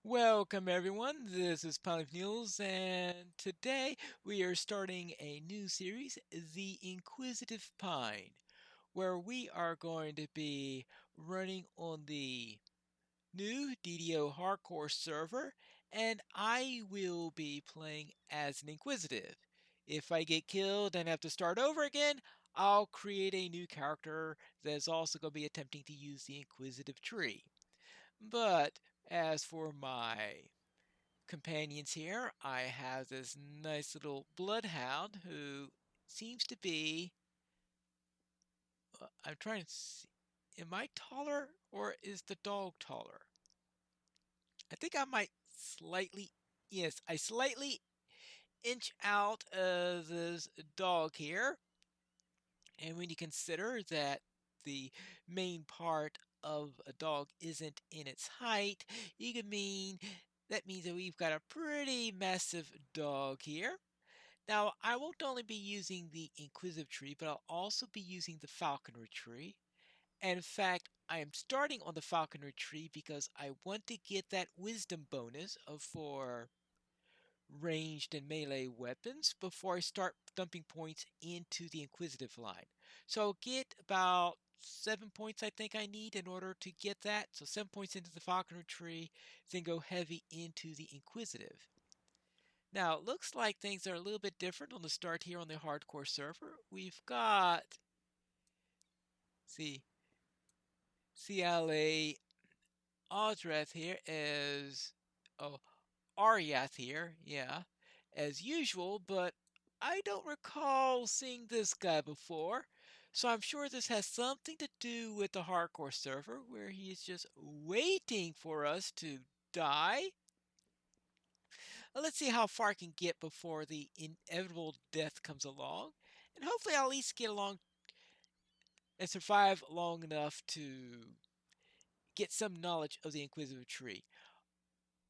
Welcome everyone, this is Pilot Mules, and today we are starting a new series, The Inquisitive Pine, where we are going to be running on the new DDO Hardcore server, and I will be playing as an Inquisitive. If I get killed and have to start over again, I'll create a new character that's also going to be attempting to use the Inquisitive tree. But as for my companions here, I have this nice little bloodhound who seems to be. I'm trying to see. Am I taller or is the dog taller? I think I might slightly. Yes, I slightly inch out of this dog here. And when you consider that the main part of a dog isn't in its height, you can mean that means that we've got a pretty massive dog here. Now, I won't only be using the Inquisitive tree, but I'll also be using the Falconry tree. And in fact, I am starting on the Falconry tree because I want to get that Wisdom bonus for ranged and melee weapons before I start dumping points into the Inquisitive line. So I'll get about 7 points I think I need in order to get that. So 7 points into the Falconry tree, then go heavy into the Inquisitive. Now, it looks like things are a little bit different on the start here on the hardcore server. We've got, see, CLA Audreth here as, oh, Aryath here, yeah, as usual, but I don't recall seeing this guy before. So I'm sure this has something to do with the hardcore server where he's just waiting for us to die. Let's see how far I can get before the inevitable death comes along. And hopefully I'll at least get along and survive long enough to get some knowledge of the Inquisitive tree.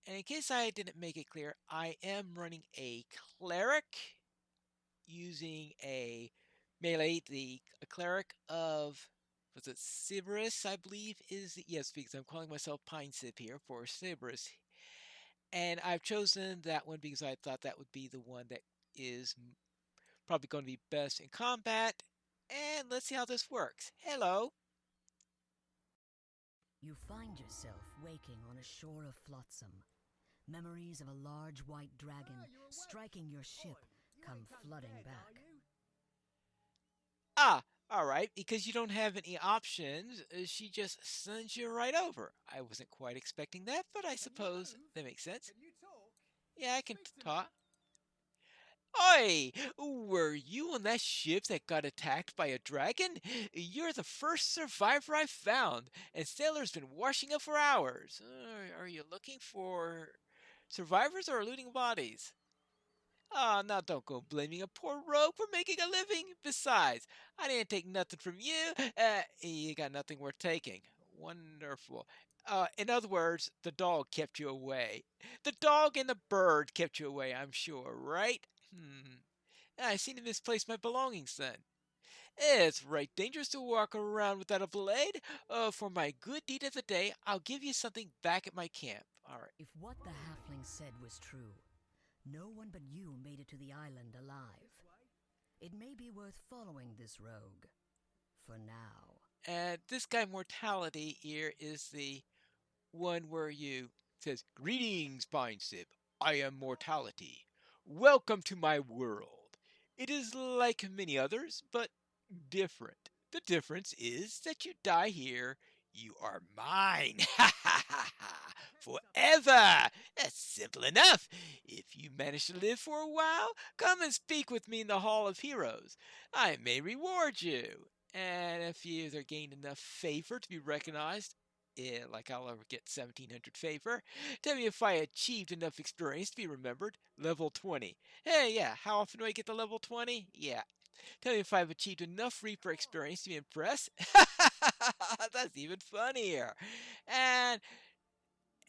And in case I didn't make it clear, I am running a cleric using a melee, a cleric of, was it Sybaris, I believe is, yes, because I'm calling myself Pine Sip here for Sybaris. And I've chosen that one because I thought that would be the one that is probably going to be best in combat. And let's see how this works. Hello. You find yourself waking on a shore of flotsam. Memories of a large white dragon striking your ship come flooding back. Ah, all right, because you don't have any options, she just sends you right over. I wasn't quite expecting that, but I suppose that makes sense. Yeah, I can talk. Oi! Were you on that ship that got attacked by a dragon? You're the first survivor I've found, and sailors been washing up for hours. Are you looking for survivors or looting bodies? Ah, now don't go blaming a poor rogue for making a living. Besides, I didn't take nothing from you. You got nothing worth taking. Wonderful. In other words, the dog kept you away. The dog and the bird kept you away, I'm sure, right? I seem to misplace my belongings then. It's right dangerous to walk around without a blade. For my good deed of the day, I'll give you something back at my camp. All right. If what the halfling said was true, no one but you made it to the island alive. It may be worth following this rogue. For now. And this guy Mortality here is the one where you says, "Greetings, Pine Sip. I am Mortality. Welcome to my world. It is like many others, but different. The difference is that you die here. You are mine. Ha ha ha ha. Forever. That's simple enough. If you manage to live for a while, come and speak with me in the Hall of Heroes. I may reward you. And if you either gain enough favor to be recognized, like I'll ever get 1700 favor. Tell me if I achieved enough experience to be remembered. Level 20. Hey, yeah, how often do I get to level 20? Yeah. Tell me if I've achieved enough Reaper experience to be impressed. That's even funnier. And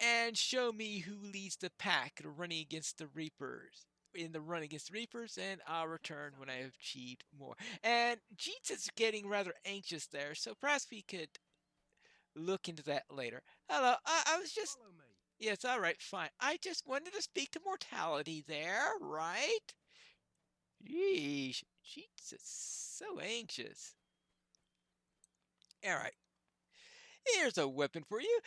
and show me who leads the pack running against the Reapers. In the run against the Reapers, and I'll return when I have achieved more. And Jeets is getting rather anxious there, so perhaps we could look into that later. Hello, I was just Yes, all right, fine. I just wanted to speak to Mortality there, right? Yeesh, she's just so anxious. All right, here's a weapon for you,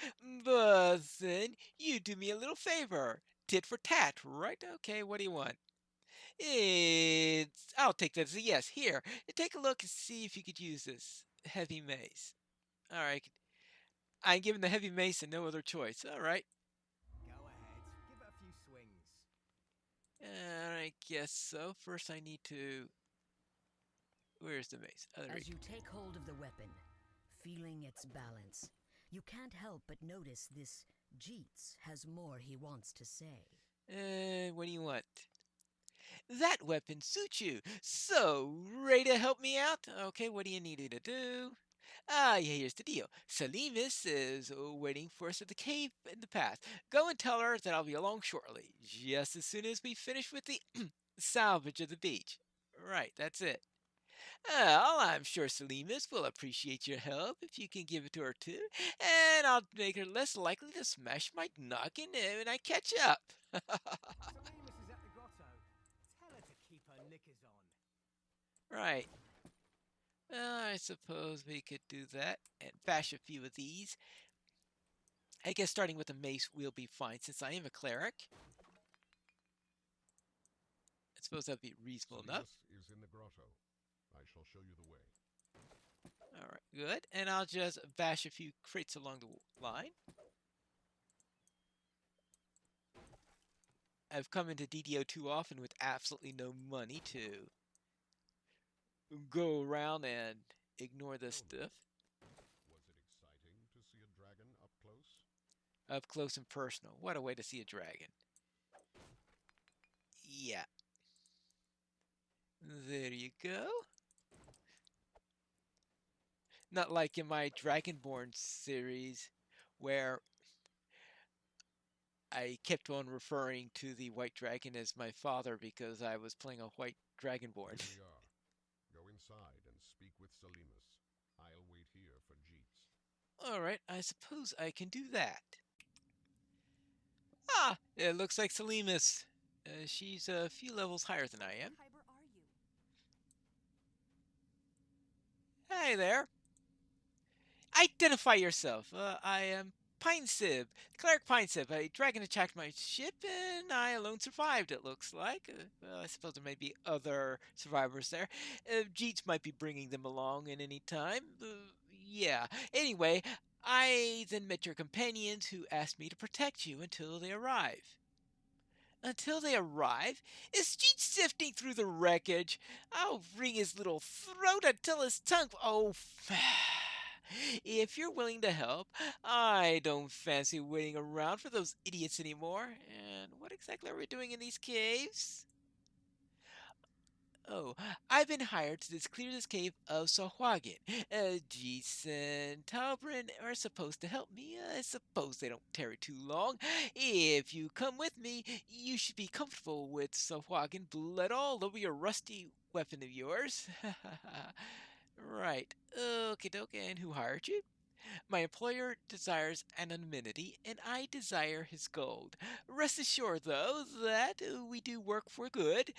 but then you do me a little favor. Tit for tat, right? Okay, what do you want? I'll take that as a yes. Here, take a look and see if you could use this heavy mace. All right, I'm given the heavy mace and no other choice. All right. Go ahead, give it a few swings. I guess so. First, I need to. Where's the mace? Oh, there we As you take hold of the weapon, feeling its balance, you can't help but notice this Jeets has more he wants to say. go. What do you want? That weapon suits you. So, ready to help me out? Okay, what do you need me to do? Yeah, here's the deal. Salimus is waiting for us at the cave in the path. Go and tell her that I'll be along shortly, just as soon as we finish with the salvage of the beach. Right, that's it. Well, I'm sure Salimus will appreciate your help if you can give it to her too, and I'll make her less likely to smash my noggin when I catch up. Selemus is at the grotto. Tell her to keep her knickers on. Right. I suppose we could do that and bash a few of these. I guess starting with a mace will be fine since I am a cleric. I suppose that'd be reasonable enough. Is in the grotto. I shall show you the way. Alright, good. And I'll just bash a few crates along the line. I've come into DDO too often with absolutely no money to go around and ignore this stuff. Was it exciting to see a dragon up close? Up close and personal. What a way to see a dragon. Yeah. There you go. Not like in my Dragonborn series where I kept on referring to the white dragon as my father because I was playing a white dragonborn. Here we are. Go inside and speak with Salimus. I'll wait here for Jeets. Alright, I suppose I can do that. Ah, it looks like Salimus. She's a few levels higher than I am. Kyber are you? Hi there. Identify yourself. I am Pinesib, Cleric Pinesib. A dragon attacked my ship and I alone survived, it looks like. Well, I suppose there may be other survivors there. Jeets might be bringing them along at any time. Yeah. Anyway, I then met your companions who asked me to protect you until they arrive. Until they arrive? Is Jeet sifting through the wreckage? I'll wring his little throat until his tongue. Oh, if you're willing to help, I don't fancy waiting around for those idiots anymore. And what exactly are we doing in these caves? Oh, I've been hired to clear this cave of Sahuagin. Jeets and Talbrin are supposed to help me. I suppose they don't tarry too long. If you come with me, you should be comfortable with Sahuagin blood all over your rusty weapon of yours. Right. Okay, dokie. And who hired you? My employer desires anonymity, and I desire his gold. Rest assured, though, that we do work for good.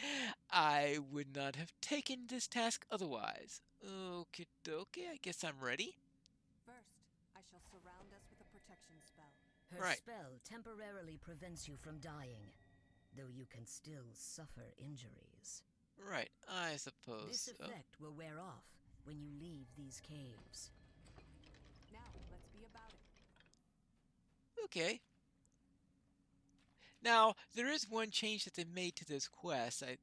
I would not have taken this task otherwise. Okie dokie, I guess I'm ready. First, I shall surround us with a protection spell. Her Right. spell temporarily prevents you from dying, though you can still suffer injuries. Right, I suppose This so. effect will wear off when you leave these caves. Now, let's be about it. Okay. Now, there is one change that they made to this quest. A gate.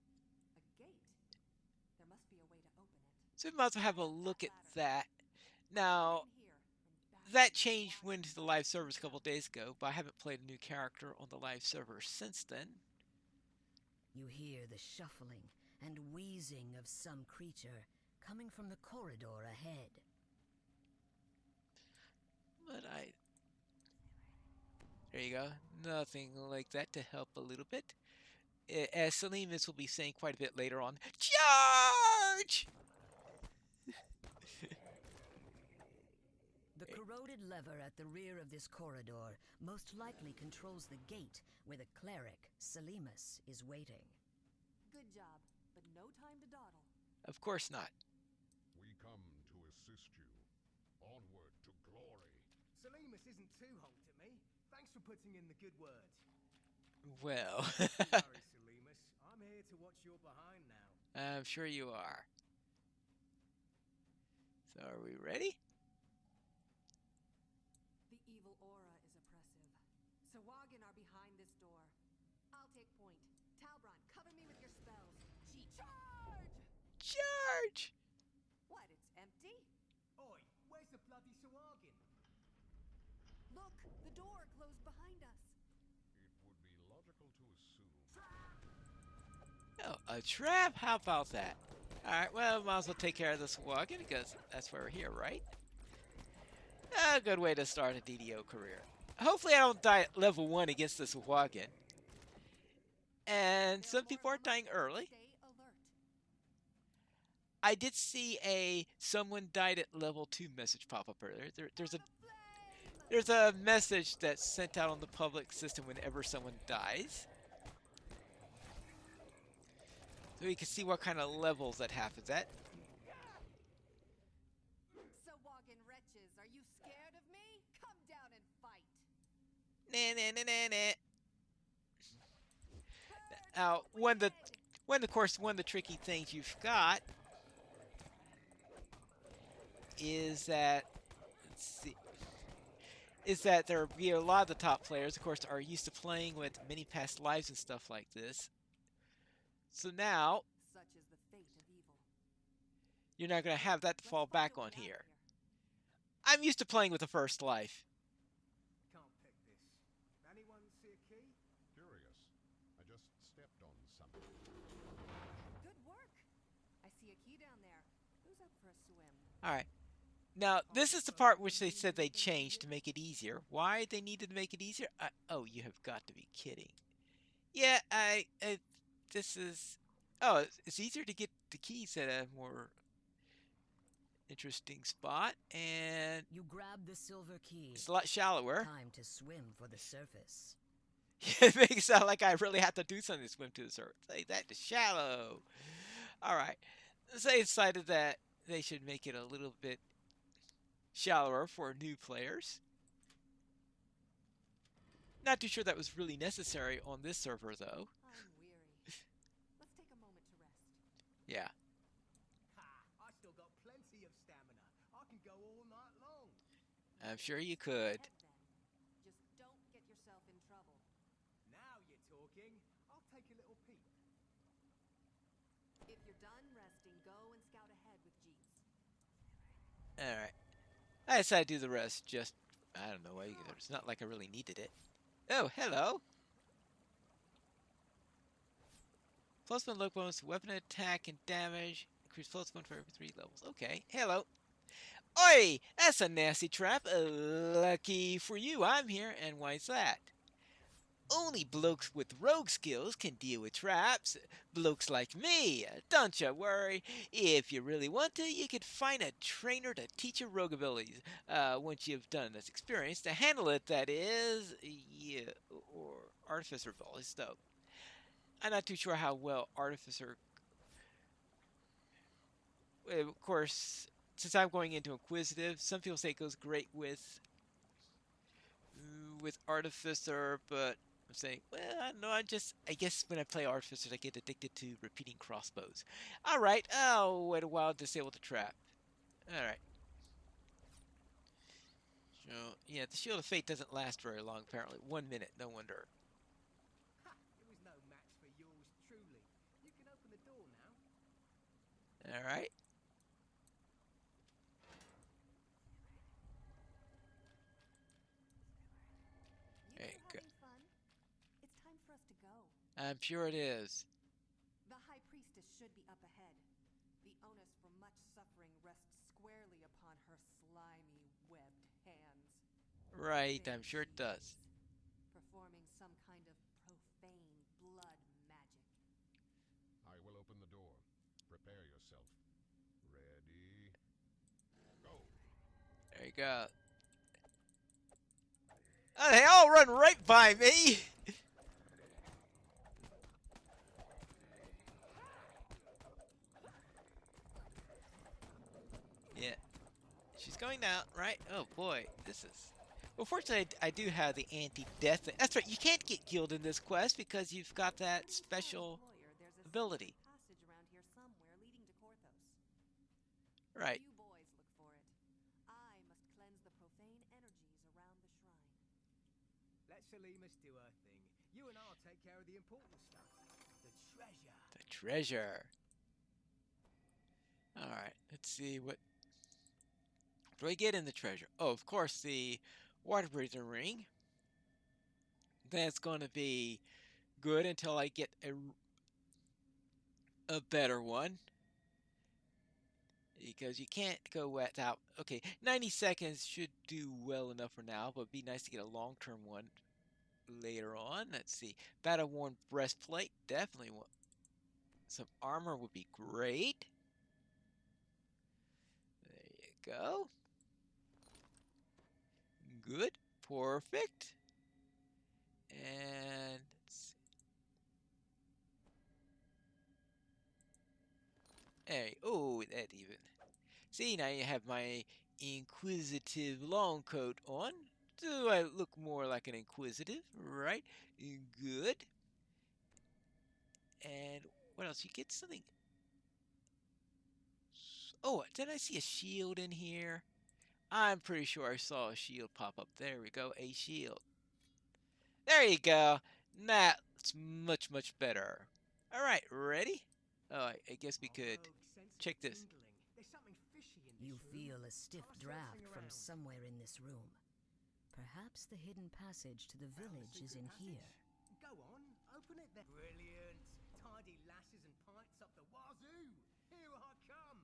There must be a way to open it. So we might as well have a look at that. Get Now, in here and bash that it change with went to the live servers a couple days ago, but I haven't played a new character on the live server since then. You hear the shuffling and wheezing of some creature coming from the corridor ahead. But there you go. Nothing like that to help a little bit. As Salimus will be saying quite a bit later on, charge! The corroded lever at the rear of this corridor most likely controls the gate where the cleric, Selimus, is waiting. Good job, but no time to dawdle. Of course not. We come to assist you. Onward to glory. Selimus isn't too honked at me. Thanks for putting in the good word. Well, Don't worry, Selimus. I'm here to watch your behind now. I'm sure you are. So are we ready? The evil aura is oppressive. Sawagan are behind this door. I'll take point. Talbron, cover me with your spells. Charge! Charge! What, it's empty? Oi, where's the bloody Sawagan? Look, the door closed behind us. It would be logical to assume. Oh, a trap? How about that? Alright, well, might as well take care of this wagon because that's why we're here, right? A good way to start a DDO career. Hopefully I don't die at level 1 against this wagon. And some people are dying early. Stay alert. I did see someone died at level 2 message pop up earlier. There's a message that's sent out on the public system whenever someone dies. So you can see what kind of levels that happens at. Sawagan wretches, are you scared of me? Come down and fight. Nah, nah, nah, nah, nah. Now, one of the tricky things you've got is that, let's see, is that there will be a lot of the top players, of course, are used to playing with many past lives and stuff like this. So now, Such is the fate of evil. you're not going to have that to fall Let's find back a way on out of here. I'm used to playing with the first life. Can't pick this. Anyone see a key? Curious. I just stepped on something. Good work. I see a key down there. Who's up for a swim? Alright. Now, this is the part which they said they changed to make it easier. Why they needed to make it easier? Oh, you have got to be kidding. Yeah, this is... Oh, it's easier to get the keys at a more interesting spot, and You grab the silver key. it's a lot shallower. Time to swim for the surface. It makes it sound like I really have to do something to swim to the surface. Say that is shallow. Alright. So they decided that they should make it a little bit shallower for new players. Not too sure that was really necessary on this server, though. I'm weary. Let's take a moment to rest. Yeah. Ha! I still got plenty of stamina. I can go all night long. I'm sure you could. Head then. Just don't get yourself in trouble. Now you're talking. I'll take a little peek. If you're done resting, go and scout ahead with Jeets. Alright. I decided to do the rest just... I don't know why. It's not like I really needed it. Oh, hello! Plus 1 look bonus, weapon attack and damage. Increase plus 1 for every 3 levels. Okay, hello. Oi! That's a nasty trap. Lucky for you, I'm here, and why's that? Only blokes with rogue skills can deal with traps. Blokes like me. Don't you worry. If you really want to, you could find a trainer to teach you rogue abilities. Once you've done this experience to handle it, that is. Yeah, or Artificer abilities, though. I'm not too sure how well Artificer... Of course, since I'm going into Inquisitive, some people say it goes great with Artificer, but I'm saying, well, I don't know, I guess when I play Artificers, I get addicted to repeating crossbows. Alright, oh, wait a while, disable the trap. Alright. So, yeah, the Shield of Fate doesn't last very long, apparently. 1 minute, no wonder. Ha! It was no match for yours truly. You can open the door now. Alright. You There two you go. having fun? It's time for us to go. I'm sure it is. The High Priestess should be up ahead. The onus for much suffering rests squarely upon her slimy, webbed hands. Right, There I'm sure it she does. is, performing some kind of profane blood magic. I will open the door. Prepare yourself. Ready? Go. There you go. Oh, they all run right by me. Yeah, she's going down, right? Oh boy, this is. Well, fortunately, I do have the anti-death thing. That's right. You can't get killed in this quest because you've got that According to my special employer, there's a ability. secret passage around here somewhere leading to Korthos. Right. You boys look for it. I must cleanse the profane energies around the shrine. Let Selimus do her thing. You and I'll take care of the important stuff. The treasure. The treasure. All right. Let's see what do I get in the treasure. Oh, of course, the water breathing ring. That's going to be good until I get a better one. Because you can't go without. Okay, 90 seconds should do well enough for now, but it'd be nice to get a long-term one later on. Let's see. Battle-worn breastplate. Definitely want some armor would be great. There you go. Good. Perfect. And let's see. Hey, oh, that even. See, now you have my Inquisitive long coat on. Do I look more like an Inquisitive? Right. Good. And what else? You get something. Oh, did I see a shield in here? I'm pretty sure I saw a shield pop up. There we go. A shield. There you go. That's much, much better. All right, ready? Oh, I guess we My could rogue senses check a this. tingling. There's something fishy in this You room. feel a stiff Try draft searching from around. somewhere in this room. Perhaps the hidden passage to the Found the village is secret in passage? here. Go on, open it then. Brilliant. Tidy lasses and pints up the wazoo. Here I come.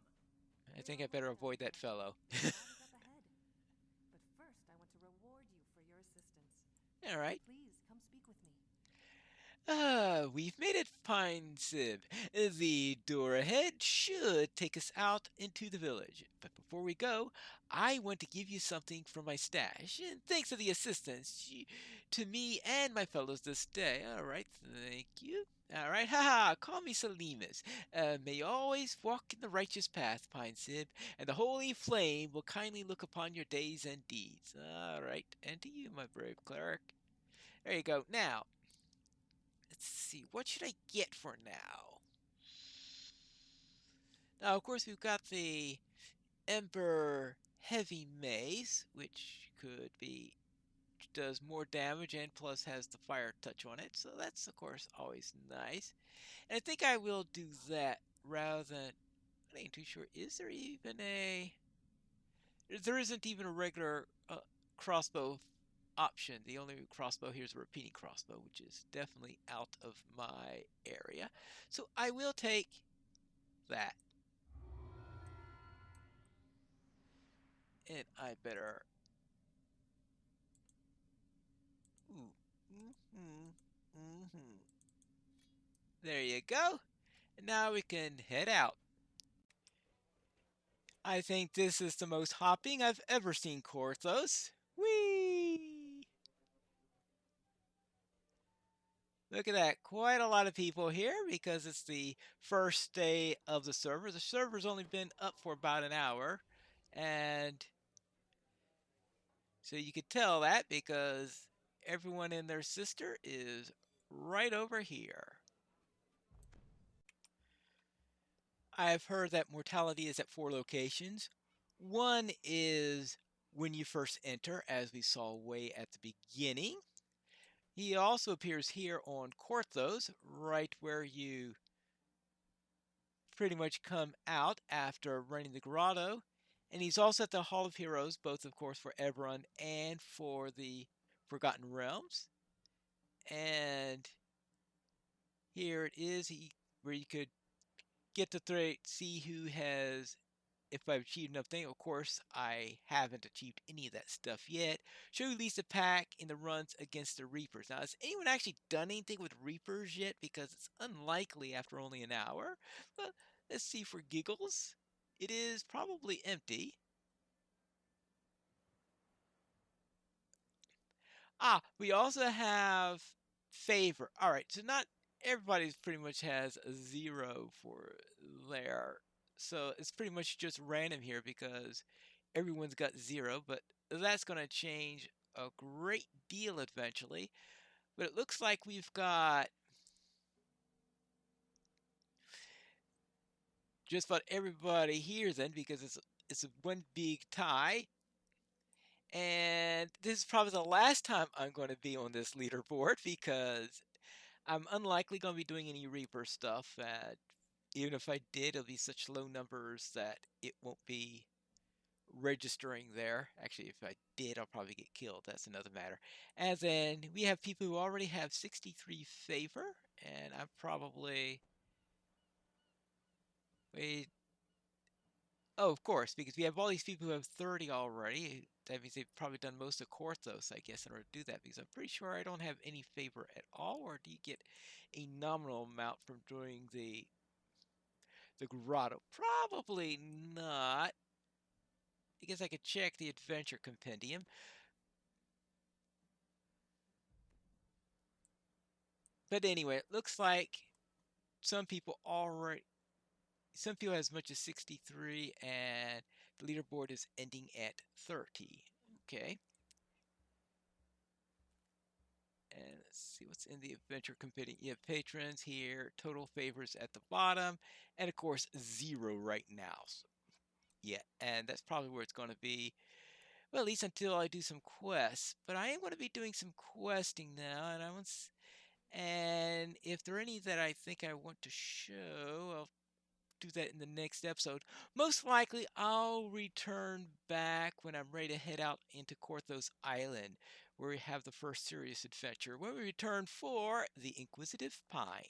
I think I better avoid that fellow. The lab is up ahead. But first, I want to reward you for your assistance. All right. Please come speak with me. We've made it, Pine Sib. The door ahead should take us out into the village. But before we go, I want to give you something from my stash. And thanks for the assistance to me and my fellows this day. All right, thank you. All right, haha, call me Salimus. May you always walk in the righteous path, Pine Sib, and the holy flame will kindly look upon your days and deeds. All right, and to you, my brave cleric. There you go. Now, let's see, what should I get for now? Now, of course, we've got the Ember Heavy Mace, which could be does more damage and plus has the fire touch on it. So that's of course always nice. And I think I will do that rather than I ain't too sure. Is there even a there isn't even a regular crossbow option. The only crossbow here is a repeating crossbow, which is definitely out of my area. So I will take that. And I better. Ooh. Mm-hmm. Mm-hmm. There you go. And now we can head out. I think this is the most hopping I've ever seen Korthos. Whee! Look at that. Quite a lot of people here because it's the first day of the server. The server's only been up for about an hour. And so you could tell that because everyone and their sister is right over here. I've heard that mortality is at 4 locations. One is when you first enter, as we saw way at the beginning. He also appears here on Korthos, right where you pretty much come out after running the grotto. And he's also at the Hall of Heroes, both, of course, for Eberron and for the Forgotten Realms. And here it is, where you could get to see who has, if I've achieved enough things. Of course, I haven't achieved any of that stuff yet. Show you least a pack in the runs against the Reapers. Now, has anyone actually done anything with Reapers yet? Because it's unlikely after only an hour. But let's see for giggles. It is probably empty. We also have favor. All right, so not everybody pretty much has a 0 for there. So it's pretty much just random here because everyone's got 0, but that's going to change a great deal eventually. But it looks like we've got just about everybody here then because it's a one big tie. And this is probably the last time I'm going to be on this leaderboard because I'm unlikely going to be doing any Reaper stuff. And even if I did, it'll be such low numbers that it won't be registering there. Actually, if I did, I'll probably get killed. That's another matter. As in, we have people who already have 63 favor, and I'm probably. Wait. Oh, of course, because we have all these people who have 30 already. That means they've probably done most of Korthos, I guess, in order to do that. Because I'm pretty sure I don't have any favor at all. Or do you get a nominal amount from doing the grotto? Probably not. I guess I could check the adventure compendium. But anyway, it looks like some people already, some people have as much as 63, and the leaderboard is ending at 30. Okay. And let's see what's in the adventure compendium. You have patrons here, total favors at the bottom, and of course, 0 right now. So, yeah, and that's probably where it's going to be. Well, at least until I do some quests. But I am going to be doing some questing now, and and if there are any that I think I want to show, I'll do that in the next episode. Most likely, I'll return back when I'm ready to head out into Korthos Island, where we have the first serious adventure, when we return for the Inquisitive Pine.